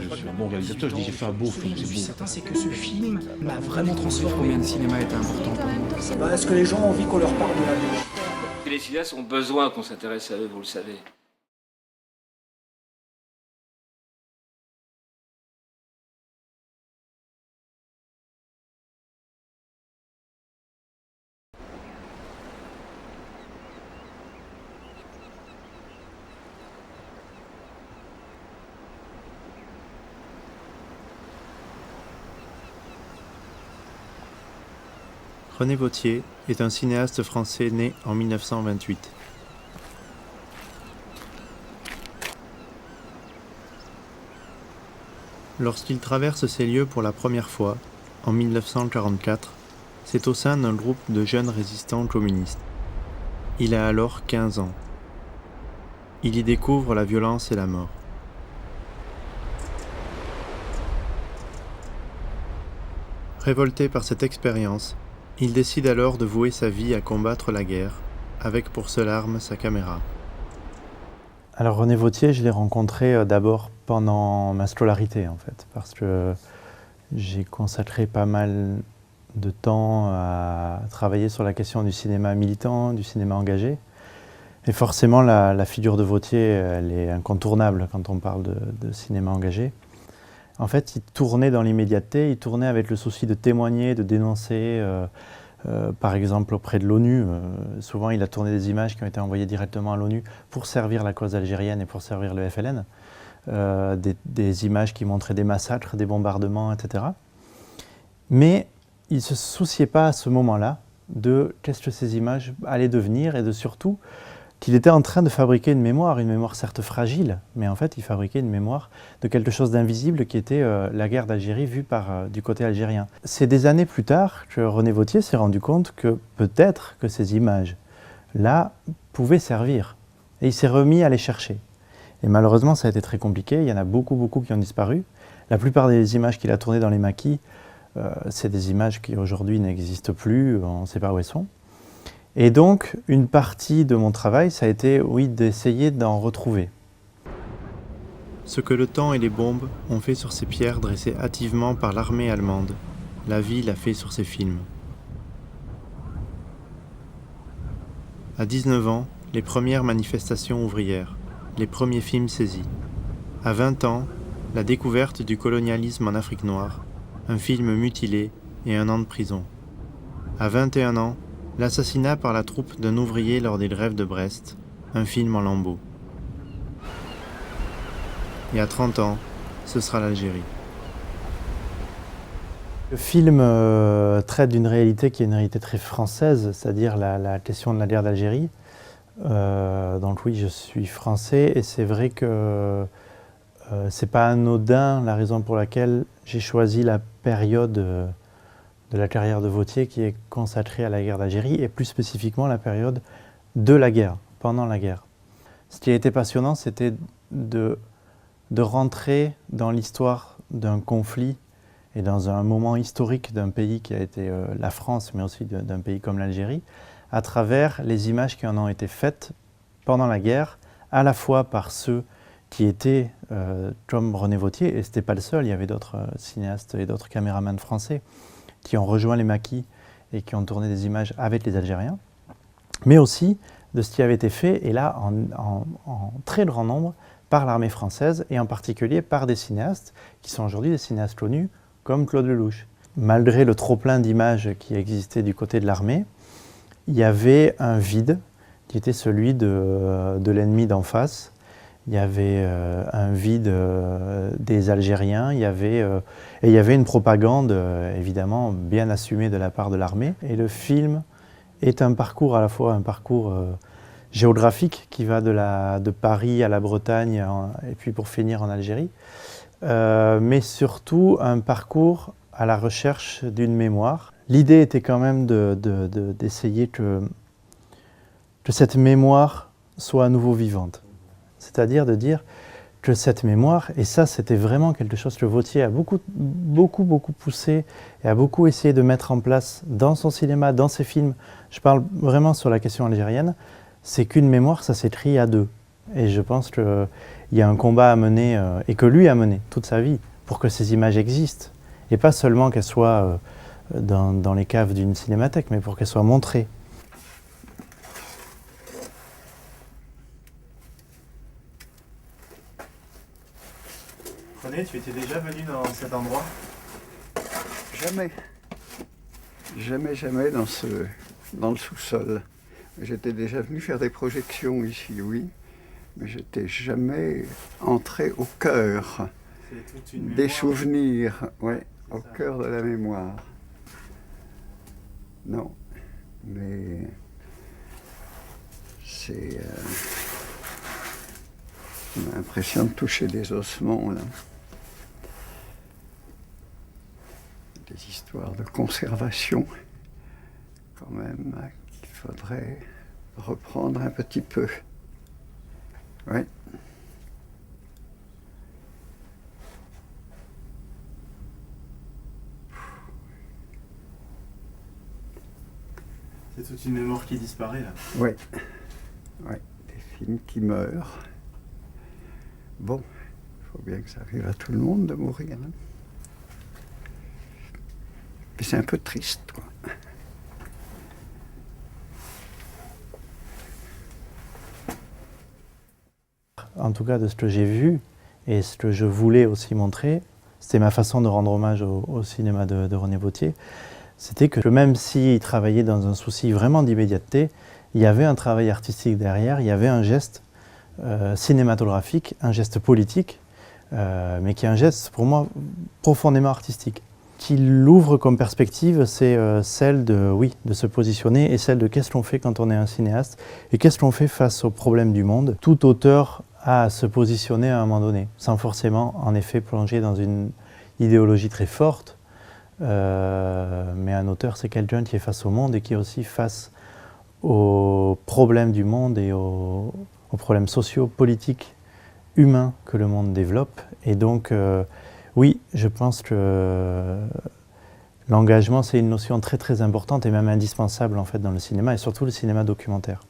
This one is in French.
pas que je suis un bon réalisateur, je dis j'ai fait un beau film, Ce que je suis c'est beau. certain, c'est que ce film m'a vraiment transformé. Combien de cinéma était important pour vous? Est-ce que les gens ont envie qu'on leur parle de la bouche? Les cinéastes ont besoin qu'on s'intéresse à eux, vous le savez. René Vauthier est un cinéaste français né en 1928. Lorsqu'il traverse ces lieux pour la première fois, en 1944, c'est au sein d'un groupe de jeunes résistants communistes. Il a alors 15 ans. Il y découvre la violence et la mort. Révolté par cette expérience, il décide alors de vouer sa vie à combattre la guerre, avec pour seule arme sa caméra. Alors René Vauthier, je l'ai rencontré d'abord pendant ma scolarité en fait, parce que j'ai consacré pas mal de temps à travailler sur la question du cinéma militant, du cinéma engagé. Et forcément la figure de Vauthier, elle est incontournable quand on parle de cinéma engagé. En fait, il tournait dans l'immédiateté, il tournait avec le souci de témoigner, de dénoncer, par exemple auprès de l'ONU. Souvent, il a tourné des images qui ont été envoyées directement à l'ONU pour servir la cause algérienne et pour servir le FLN. Des images qui montraient des massacres, des bombardements, etc. Mais il ne se souciait pas à ce moment-là de qu'est-ce que ces images allaient devenir et de surtout qu'il était en train de fabriquer une mémoire certes fragile, mais en fait il fabriquait une mémoire de quelque chose d'invisible qui était la guerre d'Algérie vue du côté algérien. C'est des années plus tard que René Vauthier s'est rendu compte que peut-être que ces images-là pouvaient servir. Et il s'est remis à les chercher. Et malheureusement ça a été très compliqué, il y en a beaucoup qui ont disparu. La plupart des images qu'il a tournées dans les maquis, c'est des images qui aujourd'hui n'existent plus, on ne sait pas où elles sont. Et donc, une partie de mon travail, ça a été, oui, d'essayer d'en retrouver. Ce que le temps et les bombes ont fait sur ces pierres dressées hâtivement par l'armée allemande, la vie l'a fait sur ces films. À 19 ans, les premières manifestations ouvrières, les premiers films saisis. À 20 ans, la découverte du colonialisme en Afrique noire, un film mutilé et 1 an de prison. À 21 ans, l'assassinat par la troupe d'un ouvrier lors des grèves de Brest, un film en lambeaux. Et à 30 ans, ce sera l'Algérie. Le film traite d'une réalité qui est une réalité très française, c'est-à-dire la question de la guerre d'Algérie. Donc oui, je suis français et c'est vrai que c'est pas anodin la raison pour laquelle j'ai choisi la période de la carrière de Vauthier qui est consacrée à la guerre d'Algérie et plus spécifiquement la période de la guerre, pendant la guerre. Ce qui a été passionnant, c'était de rentrer dans l'histoire d'un conflit et dans un moment historique d'un pays qui a été la France, mais aussi d'un pays comme l'Algérie, à travers les images qui en ont été faites pendant la guerre, à la fois par ceux qui étaient comme René Vauthier, et ce n'était pas le seul, il y avait d'autres cinéastes et d'autres caméramans français qui ont rejoint les maquis et qui ont tourné des images avec les Algériens, mais aussi de ce qui avait été fait, et là en très grand nombre, par l'armée française, et en particulier par des cinéastes qui sont aujourd'hui des cinéastes connus, comme Claude Lelouch. Malgré le trop-plein d'images qui existait du côté de l'armée, il y avait un vide qui était celui de l'ennemi d'en face. Il y avait un vide des Algériens, et il y avait une propagande évidemment bien assumée de la part de l'armée. Et le film est un parcours à la fois un parcours géographique qui va de Paris à la Bretagne et puis pour finir en Algérie, mais surtout un parcours à la recherche d'une mémoire. L'idée était quand même d'essayer que cette mémoire soit à nouveau vivante. C'est-à-dire de dire que cette mémoire, et ça c'était vraiment quelque chose que Vauthier a beaucoup poussé et a beaucoup essayé de mettre en place dans son cinéma, dans ses films, je parle vraiment sur la question algérienne, c'est qu'une mémoire ça s'écrit à deux. Et je pense que, il y a un combat à mener et que lui a mené toute sa vie pour que ces images existent. Et pas seulement qu'elles soient dans les caves d'une cinémathèque, mais pour qu'elles soient montrées. René, tu étais déjà venu dans cet endroit? Jamais. Jamais dans le sous-sol. J'étais déjà venu faire des projections ici, oui, mais j'étais jamais entré au cœur des souvenirs, ouais, au cœur de la mémoire. Non, mais c'est... j'ai l'impression de toucher des ossements, là. Des histoires de conservation, quand même, qu'il faudrait reprendre un petit peu. Oui. C'est toute une mémoire qui disparaît, là. Oui. Oui, des films qui meurent. Bon, il faut bien que ça arrive à tout le monde de mourir, hein. Mais c'est un peu triste, quoi. En tout cas, de ce que j'ai vu et ce que je voulais aussi montrer, c'était ma façon de rendre hommage au cinéma de René Vauthier, c'était que même s'il travaillait dans un souci vraiment d'immédiateté, il y avait un travail artistique derrière, il y avait un geste cinématographique, un geste politique, mais qui est un geste pour moi profondément artistique. Qu'il ouvre comme perspective, c'est celle de se positionner et celle de qu'est-ce qu'on fait quand on est un cinéaste et qu'est-ce qu'on fait face aux problèmes du monde. Tout auteur a à se positionner à un moment donné, sans forcément en effet plonger dans une idéologie très forte, mais un auteur c'est quelqu'un qui est face au monde et qui est aussi face aux problèmes du monde et aux problèmes sociaux, politiques, humains que le monde développe. Et donc, oui, je pense que l'engagement, c'est une notion très très importante et même indispensable en fait dans le cinéma et surtout le cinéma documentaire.